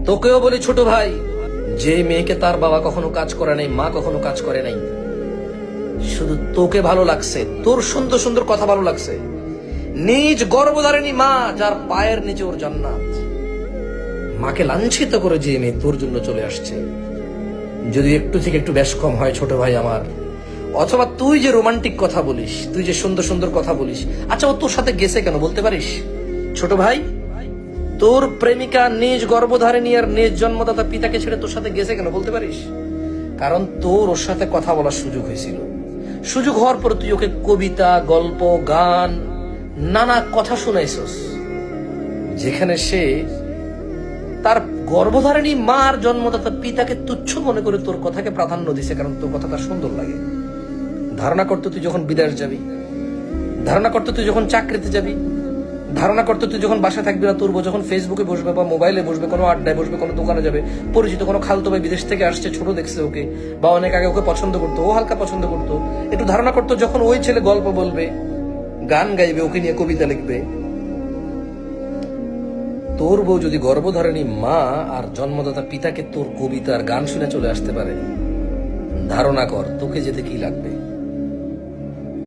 তোকেও বলি ছোট ভাই, যে মেয়েকে তার বাবা কখনো কাজ করে নাই, মা কখনো কাজ করে নাই, শুধু তোকে ভালো লাগছে, তোর সুন্দর সুন্দর কথা ভালো লাগছে, নিজ গর্ভধারিণী মা যার পায়ের নিচে ওর জান্নাত, মাকে লাঞ্ছিত করে যে মেয়ে তোর জন্য চলে আসছে, যদি একটু থেকে একটু বেশ কম হয় ছোট ভাই আমার, অথবা তুই যে রোমান্টিক কথা বলিস, তুই যে সুন্দর সুন্দর কথা বলিস, আচ্ছা ও তোর সাথে গেছে কেন বলতে পারিস? ছোট ভাই, তোর প্রেমিকা নিজ গর্ভধারিণী আর নিজ জন্মদাতা পিতাকে ছেড়ে তোর সাথে গেছে কেন বলতে পারিস? কারণ তোর ওর সাথে কথা বলার সুযোগ হয়েছিল। সুযোগ হওয়ার পর তুই ওকে কবিতা, গল্প, গান, নানা কথা শুনাইছস, যেখানে সে তার গর্ভধারিণী মার জন্মদাতা পিতাকে তুচ্ছ মনে করে তোর কথাকে প্রাধান্য দিছে, কারণ তোর কথা তার সুন্দর লাগে। ধারণা করতে তুই যখন বিদেশ যাবি, ধারণা করতে তুই যখন চাকরিতে যাবি, ধারণা করতে তুই যখন বাসায় থাকবি না, তোর বউ যখন ফেসবুকে বসবে বা মোবাইলে বসবে, কোনো আড্ডায় বসবে, কোনো দোকানে যাবে, পরিচিত কোনো খালতো ভাই বিদেশ থেকে আসছে, ছোট দেখছে ওকে, বা অনেক আগে ওকে পছন্দ করতো, ও হালকা পছন্দ করতো, একটু ধারণা করতো যখন ওই ছেলে গল্প বলবে, গান গাইবে, ওকে নিয়ে কবিতা লিখবে, তোর বউ যদি গর্ভধারিণী মা আর জন্মদাতা পিতাকে তোর কবিতা আর গান শুনে চলে আসতে পারে, ধারণা কর তোকে যেতে কি লাগবে।